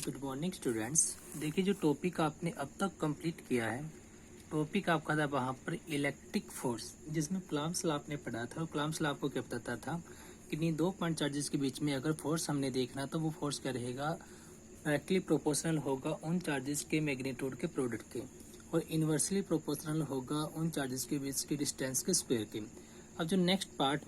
Good morning students. देखिए जो topic आपने अब तक कंप्लीट किया है, टॉपिक आपका था वहाँ पर इलेक्ट्रिक फोर्स, जिसमें कूलम्ब्स लॉ आपने पढ़ा था। और कूलम्ब्स लॉ आपको क्या बताता था कि इन्हीं दो पॉइंट चार्जेस के बीच में अगर फोर्स हमने देखना तो वो फोर्स क्या रहेगा, डायरेक्टली प्रोपोर्शनल होगा उन चार्जेस के मैग्नीट्यूड के प्रोडक्ट के, और इन्वर्सली प्रोपोर्शनल होगा उन चार्जेस के बीच की डिस्टेंस के स्क्वायर के। अब जो नेक्स्ट पार्ट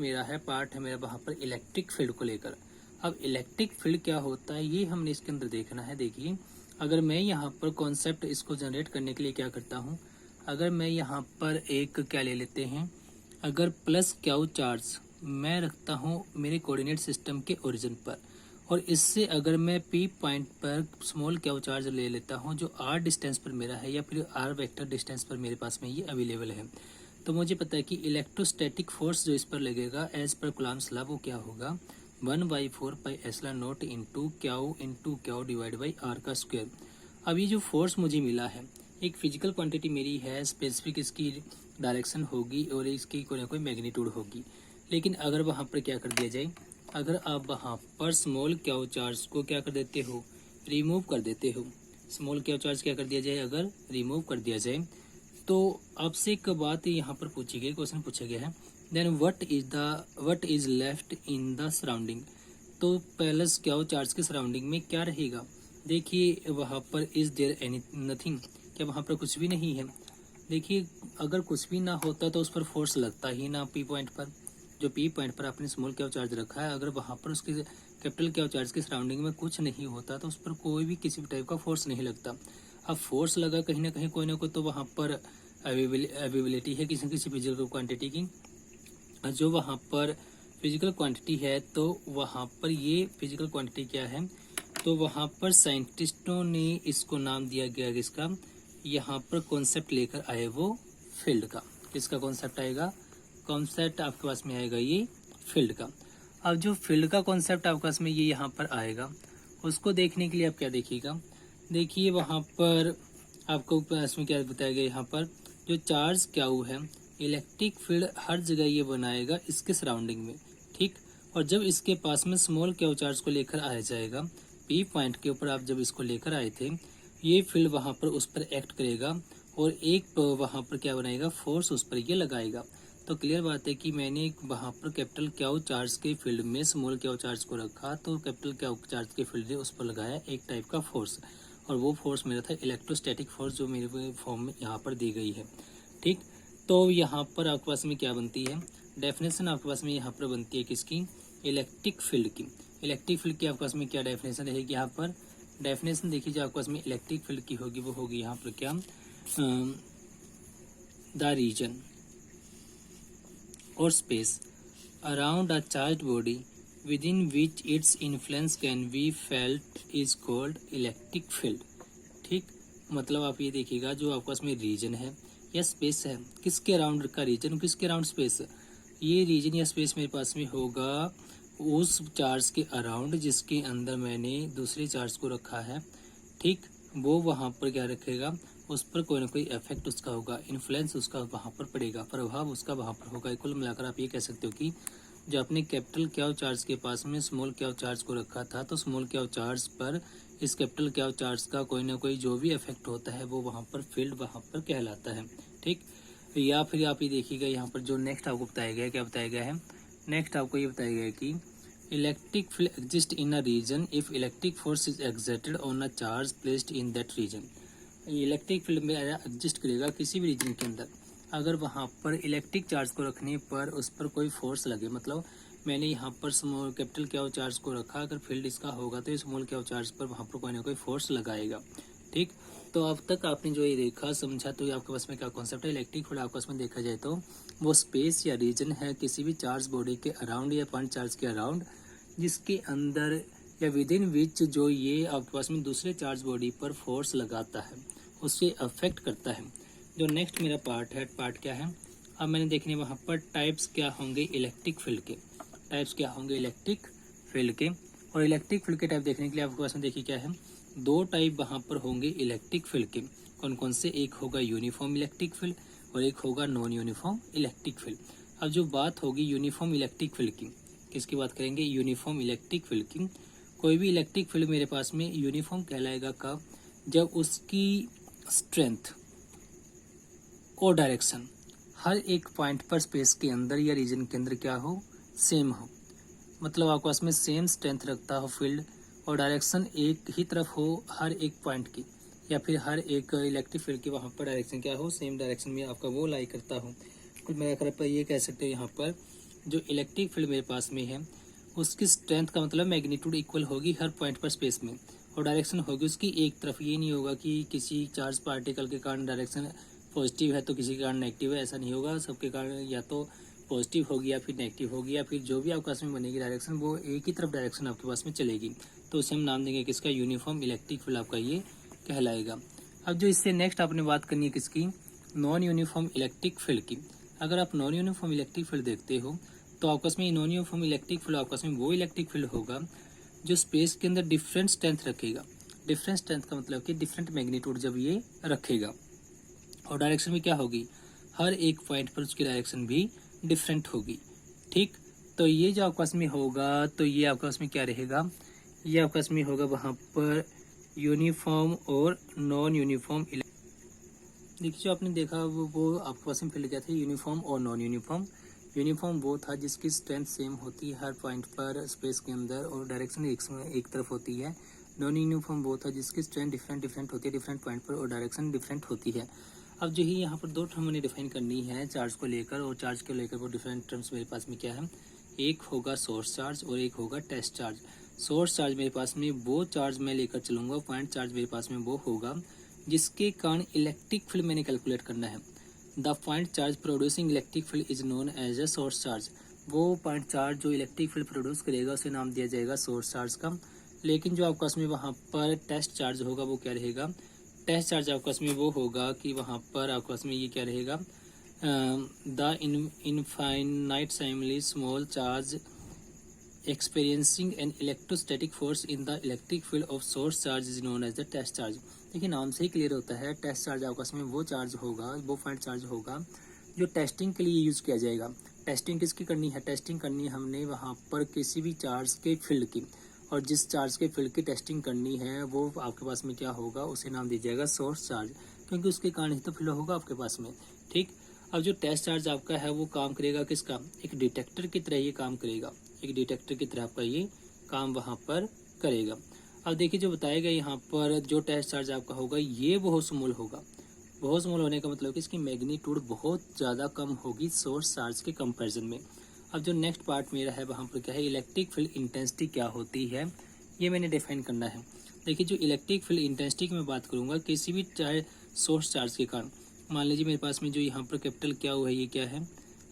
है मेरा वहाँ पर इलेक्ट्रिक फील्ड को लेकर। अब इलेक्ट्रिक फील्ड क्या होता है ये हमने इसके अंदर देखना है। देखिए अगर मैं यहाँ पर कॉन्सेप्ट इसको जनरेट करने के लिए क्या करता हूँ, अगर मैं यहाँ पर एक क्या ले लेते हैं, अगर प्लस क्यू चार्ज मैं रखता हूँ मेरे कोऑर्डिनेट सिस्टम के ओरिजिन पर, और इससे अगर मैं पी पॉइंट पर स्मॉल क्यू चार्ज ले लेता हूँ जो आर डिस्टेंस पर मेरा है या फिर आर वेक्टर डिस्टेंस पर मेरे पास में ये अवेलेबल है, तो मुझे पता है कि इलेक्ट्रोस्टैटिक फोर्स जो इस पर लगेगा एज पर कूलम्ब्स लॉ वो क्या होगा, 1/4πε0 into Q divide by R का स्क्वायर। अब ये जो फोर्स मुझे मिला है एक फिजिकल क्वांटिटी मेरी है, स्पेसिफिक इसकी डायरेक्शन होगी और इसकी कोई ना कोई मैग्नीट्यूड होगी। लेकिन अगर वहाँ पर क्या कर दिया जाए, अगर आप वहाँ पर स्मॉल क्यू चार्ज को क्या कर देते हो, रिमूव कर देते हो, स्मॉल क्यू चार्ज क्या कर दिया जाए, अगर रिमूव कर दिया जाए तो आपसे एक बात यहाँ पर पूछी गई, क्वेश्चन पूछा गया है, then what is left in the surrounding. तो प्लस क्यू चार्ज के सराउंडिंग में क्या रहेगा। देखिए वहाँ पर इज देयर एनी नथिंग, क्या वहाँ पर कुछ भी नहीं है। देखिए अगर कुछ भी ना होता तो उस पर फोर्स लगता ही ना पी पॉइंट पर, जो पी पॉइंट पर आपने स्मॉल क्यू चार्ज रखा है, अगर वहाँ पर उसके कैपिटल क्यू चार्ज के सराउंडिंग में कुछ नहीं होता तो उस पर कोई भी किसी भी टाइप का फोर्स नहीं लगता। अब फोर्स लगा कहीं ना कहीं कोई ना कोई, तो वहाँ पर अवेबिलिटी है किसी न किसी फिजिकल क्वांटिटी की, जो वहाँ पर फिजिकल क्वांटिटी है तो वहाँ पर ये फिजिकल क्वांटिटी क्या है, तो वहाँ पर साइंटिस्टों ने इसको नाम दिया गया इसका, यहाँ पर कॉन्सेप्ट लेकर आए वो फील्ड का। किसका कॉन्सेप्ट आएगा, कॉन्सेप्ट आपके पास में आएगा ये फील्ड का। अब जो फील्ड का कॉन्सेप्ट आपके पास में ये यहाँ पर आएगा, उसको देखने के लिए आप क्या देखिएगा, देखिए वहाँ पर आपको पास में क्या बताया गया, यहाँ पर जो चार्ज क्यू है इलेक्ट्रिक फील्ड हर जगह ये बनाएगा इसके सराउंडिंग में, ठीक। और जब इसके पास में स्मॉल क्यू चार्ज को लेकर आया जाएगा, पी पॉइंट के ऊपर आप जब इसको लेकर आए थे, ये फील्ड वहाँ पर उस पर एक्ट करेगा और एक वहाँ पर क्या बनाएगा, फोर्स उस पर ये लगाएगा। तो क्लियर बात है कि मैंने वहाँ पर कैपिटल क्यू चार्ज के फील्ड में स्मॉल क्यू चार्ज को रखा, तो कैपिटल क्यू चार्ज के फील्ड ने उस पर लगाया एक टाइप का फोर्स, और वो फोर्स मेरा था इलेक्ट्रोस्टैटिक फोर्स जो मेरे फॉर्म में यहाँ पर दी गई है, ठीक। तो यहाँ पर आपके पास में क्या बनती है, डेफिनेशन आपके पास में यहाँ पर बनती है किसकी, इलेक्ट्रिक फील्ड की। इलेक्ट्रिक फील्ड की आपके पास में क्या डेफिनेशन रहेगी, यहाँ पर डेफिनेशन देखिए जो आपके पास में इलेक्ट्रिक फील्ड की होगी वो होगी यहाँ पर क्या, द रीजन और space around a charge body within which its influence can be felt is called electric field, ठीक। मतलब आप ये देखिएगा जो आपके पास में रीजन है या स्पेस है, किसके अराउंड का रीजन, किसके अराउंड स्पेस, ये रीजन या स्पेस मेरे पास में होगा उस चार्ज के अराउंड जिसके अंदर मैंने दूसरे चार्ज को रखा है, ठीक। वो वहाँ पर क्या रखेगा, उस पर कोई ना कोई इफेक्ट उसका होगा, इन्फ्लुएंस उसका वहाँ पर पड़ेगा, प्रभाव उसका वहाँ पर होगा। कुल मिलाकर आप ये कह सकते हो कि जो आपने कैपिटल क्यू चार्ज के पास में स्मॉल क्यू चार्ज को रखा था, तो स्मॉल क्यू चार्ज पर इस कैपिटल क्यू चार्ज का कोई ना कोई जो भी इफेक्ट होता है वो वहाँ पर फील्ड वहाँ पर कहलाता है, ठीक। या फिर आप ये देखिएगा यहाँ पर जो नेक्स्ट आपको बताया गया है, क्या बताया गया है, नेक्स्ट आपको ये बताया गया है कि electric field exist in a region if electric force is exerted on a charge placed in that region. Electric field में एग्जिस्ट करेगा किसी भी रीजन के अंदर अगर वहाँ पर इलेक्ट्रिक चार्ज को रखने पर उस पर कोई फोर्स लगे, मतलब मैंने यहाँ पर स्मॉल कैपिटल क्यू चार्ज को रखा, अगर फील्ड इसका होगा तो स्मॉल क्यू चार्ज पर वहाँ पर कोई ना कोई फोर्स लगाएगा, ठीक। तो अब तक आपने जो ये देखा समझा, तो ये आपके पास में क्या कॉन्सेप्ट है, इलेक्ट्रिक फील्ड आपके पास में देखा जाए तो वो स्पेस या रीजन है किसी भी चार्ज बॉडी के अराउंड या पॉइंट चार्ज के अराउंड जिसके अंदर या विद इन विच जो ये आपके पास में दूसरे चार्ज बॉडी पर फोर्स लगाता है, उससे अफेक्ट करता है। जो नेक्स्ट मेरा पार्ट है, पार्ट क्या है, अब मैंने देखने वहाँ पर टाइप्स क्या होंगे इलेक्ट्रिक फील्ड के, टाइप्स क्या होंगे इलेक्ट्रिक फील्ड के। और इलेक्ट्रिक फील्ड के टाइप देखने के लिए आपके पास में देखिए क्या है, दो टाइप वहाँ पर होंगे इलेक्ट्रिक फील्ड के, कौन कौन से, एक होगा यूनिफॉर्म इलेक्ट्रिक फील्ड और एक होगा नॉन यूनिफॉर्म इलेक्ट्रिक फील्ड। अब जो बात होगी यूनिफॉर्म इलेक्ट्रिक फील्ड की, किसकी बात करेंगे, यूनिफॉर्म इलेक्ट्रिक फील्ड की, कोई भी इलेक्ट्रिक फील्ड मेरे पास में यूनिफॉर्म कहलाएगा कब, जब उसकी स्ट्रेंथ और डायरेक्शन हर एक पॉइंट पर स्पेस के अंदर या रीजन के अंदर क्या हो, सेम हो। मतलब आपके पास में सेम स्ट्रेंथ रखता हो फील्ड और डायरेक्शन एक ही तरफ हो हर एक पॉइंट की, या फिर हर एक इलेक्ट्रिक फील्ड की वहाँ पर डायरेक्शन क्या हो, सेम डायरेक्शन में आपका वो लाई करता हो। कुल मिलाकर पर ये कह सकते हो यहाँ पर जो इलेक्ट्रिक फील्ड मेरे पास में है उसकी स्ट्रेंथ का मतलब मैग्नीट्यूड इक्वल होगी हर पॉइंट पर स्पेस में, और डायरेक्शन होगी उसकी एक तरफ। ये नहीं होगा कि किसी चार्ज पार्टिकल के कारण डायरेक्शन पॉजिटिव है तो किसी के कारण नेगेटिव है, ऐसा नहीं होगा। सबके कारण या तो पॉजिटिव होगी या फिर नेगेटिव होगी, या फिर जो भी आपके पास में बनेगी डायरेक्शन वो एक ही तरफ डायरेक्शन आपके पास में चलेगी। तो उसे हम नाम देंगे किसका, यूनिफॉर्म इलेक्ट्रिक फील्ड आपका ये कहलाएगा। अब जो इससे नेक्स्ट आपने बात करनी है किसकी, नॉन यूनिफॉर्म इलेक्ट्रिक फील्ड की। अगर आप नॉन यूनिफॉर्म इलेक्ट्रिक फील्ड देखते हो तो आपस में नॉन यूनिफॉर्म इलेक्ट्रिक फील्ड आपस में वो इलेक्ट्रिक फील्ड होगा जो स्पेस के अंदर डिफरेंट स्ट्रेंथ रखेगा। डिफरेंट स्ट्रेंथ का मतलब कि डिफरेंट मैग्नीट्यूड जब ये रखेगा, और डायरेक्शन भी क्या होगी, हर एक पॉइंट पर उसकी डायरेक्शन भी डिफरेंट होगी। ठीक, तो ये जो आपके पास में होगा तो ये आपके पास में क्या रहेगा, ये आपके पास में होगा वहाँ पर यूनिफॉर्म और नॉन यूनिफॉर्म। देखिए जो आपने देखा वो आपके पास में फील्ड क्या था, यूनिफॉर्म और नॉन यूनिफॉर्म। यूनिफॉर्म वो था जिसकी स्ट्रेंथ सेम होती है हर पॉइंट पर स्पेस के अंदर और डायरेक्शन एक तरफ होती है। नॉन यूनिफॉर्म वो था जिसकी स्ट्रेंथ डिफरेंट होती है डिफरेंट पॉइंट पर और डायरेक्शन डिफरेंट होती है। अब जो ही यहाँ पर दो टर्म मैंने डिफाइन करनी है चार्ज को लेकर, और चार्ज को लेकर वो डिफरेंट टर्म्स मेरे पास में क्या है, एक होगा सोर्स चार्ज और एक होगा टेस्ट चार्ज। सोर्स चार्ज मेरे पास में वो चार्ज मैं लेकर चलूंगा, पॉइंट चार्ज मेरे पास में वो होगा जिसके कारण इलेक्ट्रिक फील्ड मैंने कैलकुलेट करना है। The point charge producing electric field is known as a source charge. वो पॉइंट चार्ज जो इलेक्ट्रिक फील्ड प्रोड्यूस करेगा उसे नाम दिया जाएगा सोर्स चार्ज का। लेकिन जो आपका उसमें वहाँ पर टेस्ट चार्ज होगा वो क्या रहेगा, टेस्ट चार्ज आपका उसमें वो होगा कि वहाँ पर आपका उसमें ये क्या रहेगा, the infinitely small charge experiencing an electrostatic force in the electric field of source charge is known as the test charge। देखिए नाम से ही क्लियर होता है, टेस्ट चार्ज आपका में वो चार्ज होगा, वो पॉइंट चार्ज होगा जो टेस्टिंग के लिए यूज़ किया जाएगा। टेस्टिंग किसकी करनी है, टेस्टिंग करनी है हमने वहाँ पर किसी भी चार्ज के फील्ड की, और जिस चार्ज के फील्ड की टेस्टिंग करनी है वो आपके पास में क्या होगा, उसे नाम दिया जाएगा सोर्स चार्ज, क्योंकि उसके कारण ही तो फील्ड होगा आपके पास में। ठीक, अब जो टेस्ट चार्ज आपका है वो काम करेगा किसका, एक डिटेक्टर की तरह ये काम करेगा, एक डिटेक्टर की तरह आपका ये काम वहाँ पर करेगा। अब देखिए जो बताया गया यहाँ पर जो टेस्ट चार्ज आपका होगा ये बहुत स्मॉल होगा। बहुत स्मॉल होने का मतलब कि इसकी मैग्नीट्यूड बहुत ज़्यादा कम होगी सोर्स चार्ज के कंपैरिजन में। अब जो नेक्स्ट पार्ट मेरा है वहाँ पर क्या है, इलेक्ट्रिक फील्ड इंटेंसिटी क्या होती है ये मैंने डिफाइन करना है। देखिए जो इलेक्ट्रिक फील्ड इंटेंसिटी की मैं बात करूँगा किसी भी सोर्स चार्ज के कारण, मान लीजिए मेरे पास में जो यहाँ पर कैपिटल क्या हुआ है ये क्या है,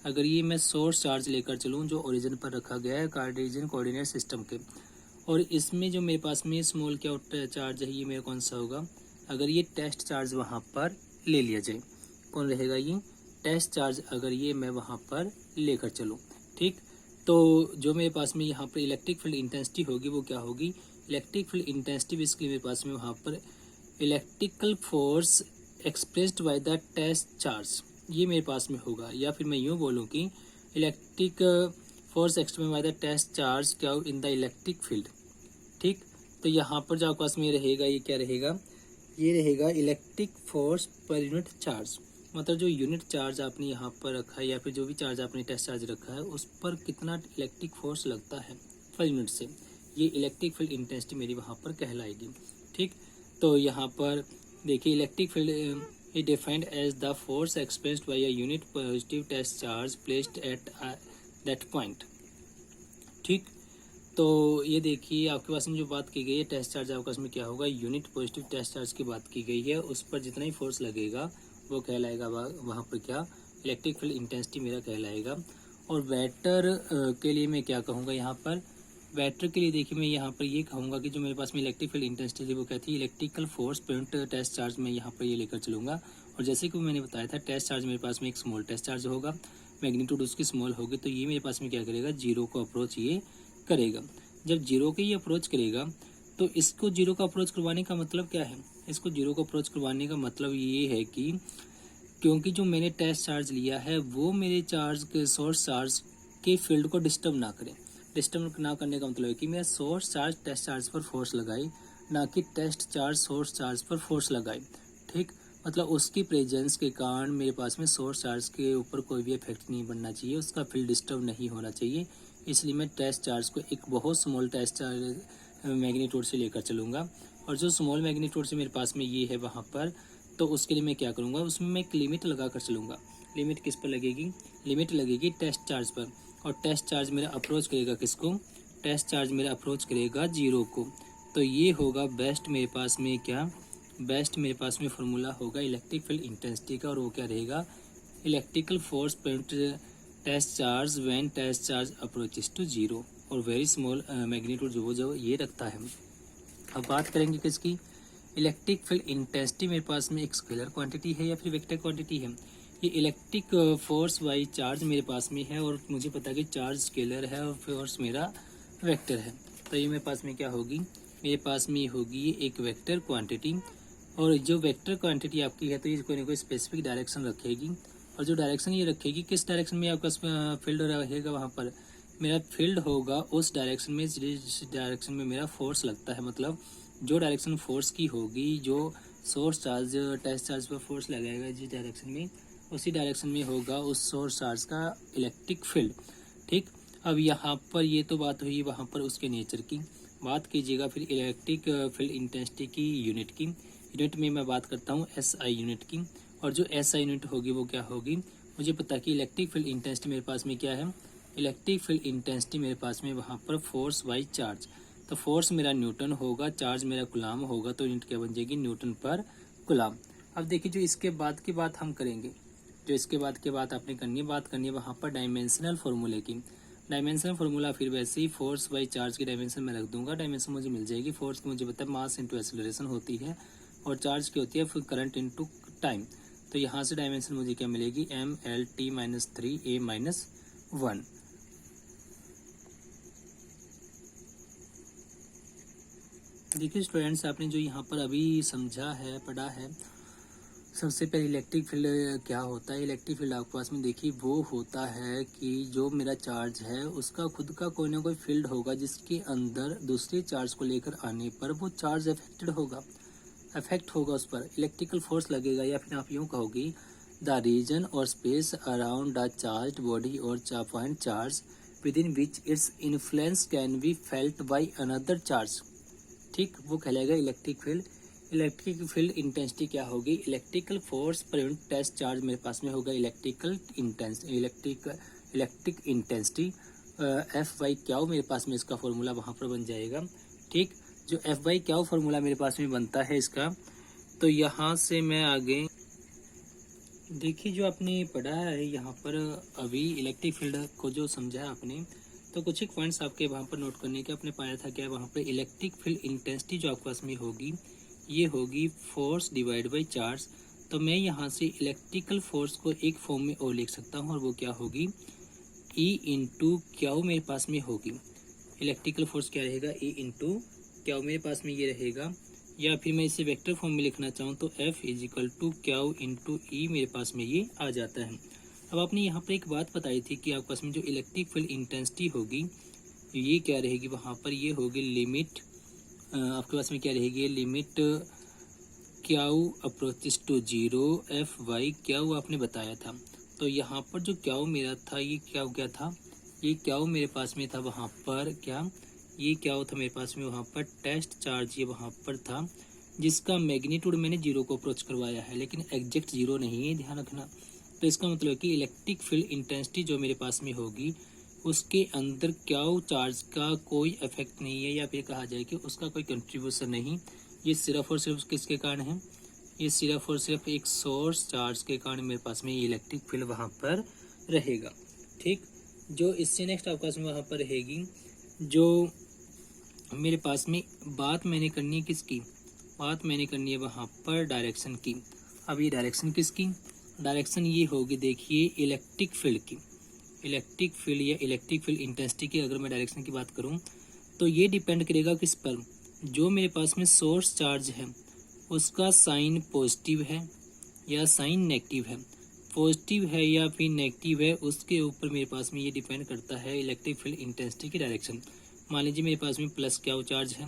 अगर ये मैं सोर्स चार्ज लेकर चलूँ जो ओरिजिन पर रखा गया है कार्टेशियन कोऑर्डिनेट सिस्टम के, और इसमें जो मेरे पास में स्मॉल क्या चार्ज है ये मेरा कौन सा होगा, अगर ये टेस्ट चार्ज वहाँ पर ले लिया जाए, कौन रहेगा ये टेस्ट चार्ज, अगर ये मैं वहाँ पर लेकर चलूँ। ठीक, तो जो मेरे पास में यहाँ पर इलेक्ट्रिक फील्ड इंटेंसिटी होगी वो क्या होगी, इलेक्ट्रिक फील्ड इंटेंसिटी बेसिकली मेरे पास में वहाँ पर electrical force expressed by the test charge ये मेरे पास में होगा, या फिर मैं यूँ बोलूँ कि electric force expressed by the test charge क्या इन द इलेक्ट्रिक फील्ड। ठीक, तो यहाँ पर जो आपके पास में रहेगा ये क्या रहेगा, ये रहेगा electric force per unit charge, मतलब जो यूनिट चार्ज आपने यहाँ पर रखा है या फिर जो भी चार्ज आपने टेस्ट चार्ज रखा है उस पर कितना इलेक्ट्रिक फोर्स लगता है पर यूनिट से, ये इलेक्ट्रिक फील्ड इंटेंसिटी मेरी वहाँ पर कहलाएगी। ठीक, तो यहाँ पर देखिए electric field is defined as the force expressed by a unit positive test charge placed at that point। ठीक, तो ये देखिए आपके पास में जो बात की गई है टेस्ट चार्ज आपके पास में क्या होगा, यूनिट पॉजिटिव टेस्ट चार्ज की बात की गई है, उस पर जितना ही फोर्स लगेगा वो कहलाएगा वहाँ पर क्या, इलेक्ट्रिक फील्ड इंटेंसिटी मेरा कहलाएगा। और वेक्टर के लिए मैं क्या कहूँगा यहाँ पर, वेक्टर के लिए देखिए मैं यहाँ पर ये कहूँगा कि जो मेरे पास में इलेक्ट्रिक फील्ड इंटेंसिटी वो कहती है electrical force point test charge में यहाँ पर ये लेकर चलूँगा। और जैसे कि मैंने बताया था टेस्ट चार्ज मेरे पास में एक स्मॉल टेस्ट चार्ज होगा, मैग्नीट्यूड उसकी स्मॉल होगी, तो ये मेरे पास में क्या करेगा, जीरो को अप्रोच ये करेगा। जब जीरो के ये अप्रोच करेगा तो इसको जीरो का अप्रोच करवाने का मतलब क्या है, इसको जीरो को अप्रोच करवाने का मतलब ये है कि क्योंकि जो मैंने टेस्ट चार्ज लिया है वो मेरे चार्ज के सोर्स चार्ज के फील्ड को डिस्टर्ब ना करे। डिस्टर्ब ना करने का मतलब है कि मैं सोर्स चार्ज टेस्ट चार्ज पर फोर्स लगाई, ना कि टेस्ट चार्ज सोर्स चार्ज पर फोर्स लगाई। ठीक, मतलब उसकी प्रेजेंस के कारण मेरे पास में सोर्स चार्ज के ऊपर कोई भी इफेक्ट नहीं बनना चाहिए, उसका फील्ड डिस्टर्ब नहीं होना चाहिए। इसलिए मैं टेस्ट चार्ज को एक बहुत स्मॉल टेस्ट चार्ज मैग्नीट्यूड से लेकर चलूँगा। और जो स्मॉल मैग्नीट्यूड से मेरे पास में ये है वहाँ पर, तो उसके लिए मैं क्या करूँगा, उसमें मैं एक लिमिट लगा कर चलूँगा। लिमिट किस पर लगेगी, लिमिट लगेगी टेस्ट चार्ज पर। और टेस्ट चार्ज मेरा अप्रोच करेगा किसको, टेस्ट चार्ज मेरा अप्रोच करेगा 0 को। तो ये होगा बेस्ट मेरे पास में क्या, बेस्ट मेरे पास में फॉर्मूला होगा इलेक्ट्रिक फील्ड इंटेंसिटी का। और वो क्या रहेगा, electrical force test charge when test charge approaches to 0 और वेरी स्मॉल मैग्नीट्यूड जो ये रखता है। अब बात करेंगे किसकी, इलेक्ट्रिक फील्ड इंटेंसिटी मेरे पास में एक स्केलर क्वांटिटी है या फिर वेक्टर क्वांटिटी है। ये इलेक्ट्रिक फोर्स बाई चार्ज मेरे पास में है और मुझे पता है कि चार्ज स्केलर है और फोर्स मेरा वेक्टर है। तो ये मेरे पास में क्या होगी, मेरे पास में होगी एक वेक्टर क्वांटिटी। और जो वेक्टर क्वांटिटी आपकी है तो ये कोई ना कोई स्पेसिफिक डायरेक्शन रखेगी। और जो डायरेक्शन ये रखेगी, किस डायरेक्शन में आपका फील्ड रहेगा, वहाँ पर मेरा फील्ड होगा उस डायरेक्शन में जिस डायरेक्शन में मेरा फोर्स लगता है। मतलब जो डायरेक्शन फोर्स की होगी, जो सोर्स चार्ज टेस्ट चार्ज पर फोर्स लगाएगा जिस डायरेक्शन में, उसी डायरेक्शन में होगा उस सोर्स चार्ज का इलेक्ट्रिक फील्ड। ठीक, अब यहाँ पर ये तो बात हुई वहाँ पर उसके नेचर की। बात कीजिएगा फिर इलेक्ट्रिक फील्ड इंटेंसिटी की यूनिट की। यूनिट में मैं बात करता हूँ SI यूनिट की। और जो SI यूनिट होगी वो क्या होगी, मुझे पता है कि इलेक्ट्रिक फील्ड इंटेंसिटी मेरे पास में क्या है, इलेक्ट्रिक फील्ड इंटेंसिटी मेरे पास में वहाँ पर फोर्स बाई चार्ज। तो फोर्स मेरा न्यूटन होगा, चार्ज मेरा गुलाम होगा, तो यूनिट क्या बन जाएगी, न्यूटन पर गुलाम। अब देखिए जो इसके बाद की बात हम करेंगे, जो इसके बाद की बात आपने करनी है, बात करनी है वहाँ पर डायमेंशनल फार्मूले की। डायमेंशनल फार्मूला फिर वैसे ही फोर्स बाई चार्ज की डायमेंशन में रख दूंगा। डायमेंशन मुझे मिल जाएगी, फोर्स की मुझे पता है मास इंटू एक्सेलरेशन होती है और चार्ज की होती है फिर करंट इंटू टाइम। तो यहाँ से डायमेंशन मुझे क्या मिलेगी, MLT-3A-1। देखिए स्टूडेंट्स, आपने जो यहाँ पर अभी समझा है, पढ़ा है, सबसे पहले इलेक्ट्रिक फील्ड क्या होता है। इलेक्ट्रिक फील्ड आपके पास में देखिए वो होता है कि जो मेरा चार्ज है उसका खुद का कोई ना कोई फील्ड होगा जिसके अंदर दूसरे चार्ज को लेकर आने पर वो चार्ज अफेक्टेड होगा, अफेक्ट होगा, उस पर इलेक्ट्रिकल फोर्स लगेगा। या फिर आप यूँ कहोगी द रीजन और space around the charge body और point charge within which its influence can be felt by another charge. ठीक, वो कहलाएगा electric field. Electric field intensity क्या होगी, इलेक्ट्रिकल फोर्स पर टेस्ट चार्ज मेरे पास में होगा इलेक्ट्रिक इंटेंसिटी F/Q मेरे पास में इसका फॉर्मूला वहाँ पर बन जाएगा। ठीक, जो F/Q फॉर्मूला मेरे पास में बनता है इसका, तो यहाँ से मैं आगे देखिए जो आपने पढ़ा है यहाँ पर अभी इलेक्ट्रिक फील्ड को जो समझा है आपने, तो कुछ एक पॉइंट्स आपके वहाँ पर नोट करने के आपने पाया था क्या, वहाँ पर इलेक्ट्रिक फील्ड इंटेंसिटी जो आपके पास में होगी ये होगी फोर्स डिवाइड बाई चार्ज। तो मैं यहाँ से इलेक्ट्रिकल फोर्स को एक फॉर्म में और लिख सकता हूँ और वो क्या होगी, E इंटू क्यू मेरे पास में होगी। इलेक्ट्रिकल फोर्स क्या रहेगा, E इंटू क्यू मेरे पास में ये रहेगा। या फिर मैं इसे वेक्टर फॉर्म में लिखना चाहूँ तो F is equal to Q into E मेरे पास में ये आ जाता है। अब आपने यहाँ पर एक बात बताई थी कि आपके पास में जो इलेक्ट्रिक फील्ड इंटेंसिटी होगी ये क्या रहेगी, वहाँ पर ये होगी लिमिट, आपके पास में क्या रहेगी, limit Q approaches to 0 F/Q आपने बताया था। तो यहाँ पर जो क्यू मेरा था ये क्यू क्या था, ये क्यू मेरे पास में था वहाँ पर क्या, ये क्यू था मेरे पास में वहाँ पर टेस्ट चार्ज, ये वहाँ पर था जिसका मैग्नीट्यूड मैंने 0 को अप्रोच करवाया है, लेकिन एग्जैक्ट 0 नहीं है, ध्यान रखना। तो इसका मतलब है कि इलेक्ट्रिक फील्ड इंटेंसिटी जो मेरे पास में होगी उसके अंदर क्यू चार्ज का कोई इफेक्ट नहीं है, या फिर कहा जाए कि उसका कोई कंट्रीब्यूशन नहीं। ये सिर्फ और सिर्फ किसके कारण है, ये सिर्फ और सिर्फ एक सोर्स चार्ज के कारण मेरे पास में इलेक्ट्रिक फील्ड वहाँ पर रहेगा। ठीक, जो इससे नेक्स्ट आपके पास में वहाँ पर रहेगी, जो मेरे पास में बात मैंने करनी है किसकी, बात मैंने करनी है वहाँ पर डायरेक्शन की। अब ये डायरेक्शन किसकी, डायरेक्शन ये होगी देखिए इलेक्ट्रिक फील्ड की। इलेक्ट्रिक फील्ड या इलेक्ट्रिक फील्ड इंटेंसिटी की अगर मैं डायरेक्शन की बात करूं तो ये डिपेंड करेगा किस पर, जो मेरे पास में सोर्स चार्ज है उसका साइन पॉजिटिव है या साइन नेगेटिव है, पॉजिटिव है या फिर नेगेटिव है उसके ऊपर मेरे पास में ये डिपेंड करता है इलेक्ट्रिक फील्ड इंटेंसिटी की डायरेक्शन। मान लीजिए मेरे पास में प्लस क्यू चार्ज है,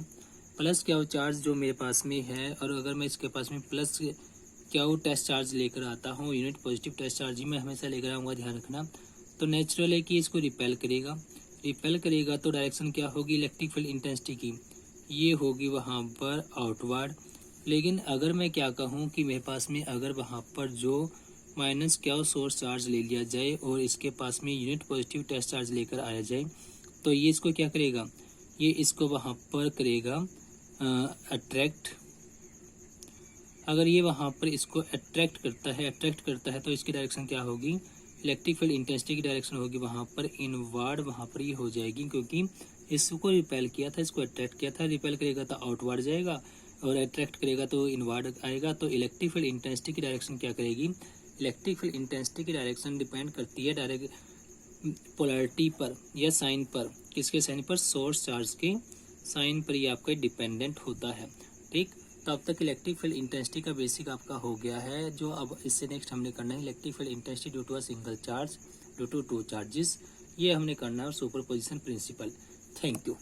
प्लस क्यू चार्ज जो मेरे पास में है, और अगर मैं इसके पास में प्लस क्यू टेस्ट चार्ज लेकर आता हूँ, यूनिट पॉजिटिव टेस्ट चार्ज ही मैं हमेशा लेकर आऊँगा, ध्यान रखना, तो नेचुरल है कि इसको रिपेल करेगा। रिपेल करेगा तो डायरेक्शन क्या होगी इलेक्ट्रिक फील्ड इंटेंसिटी की, ये होगी वहाँ पर आउटवर्ड। लेकिन अगर मैं क्या कहूँ कि मेरे पास में अगर वहाँ पर जो माइनस क्यू सोर्स चार्ज ले लिया जाए और इसके पास में यूनिट पॉजिटिव टेस्ट चार्ज लेकर आया जाए, तो ये इसको क्या करेगा, ये इसको वहाँ पर करेगा अट्रैक्ट। अगर ये वहाँ पर इसको अट्रैक्ट करता है तो इसकी डायरेक्शन क्या होगी, इलेक्ट्रिक फील्ड इंटेंसिटी की डायरेक्शन होगी वहाँ पर इनवर्ड, वहाँ पर ये हो जाएगी, क्योंकि इसको रिपेल किया था, इसको अट्रैक्ट किया था। रिपेल करेगा तो आउटवर्ड जाएगा और अट्रैक्ट करेगा तो इनवर्ड आएगा। तो इलेक्ट्रिक फील्ड इंटेंसिटी की डायरेक्शन क्या करेगी, इलेक्ट्रिक फील्ड इंटेंसिटी की डायरेक्शन डिपेंड करती है डायरेक्ट पोलैरिटी पर या साइन पर। किसके साइन पर, सोर्स चार्ज के साइन पर ये आपका डिपेंडेंट होता है। ठीक, तो अब तक इलेक्ट्रिक फील्ड इंटेंसिटी का बेसिक आपका हो गया है। जो अब इससे नेक्स्ट हमने करना है electric field intensity due to a single charge due to two charges, ये हमने करना है, और सुपरपोजिशन प्रिंसिपल। Thank you.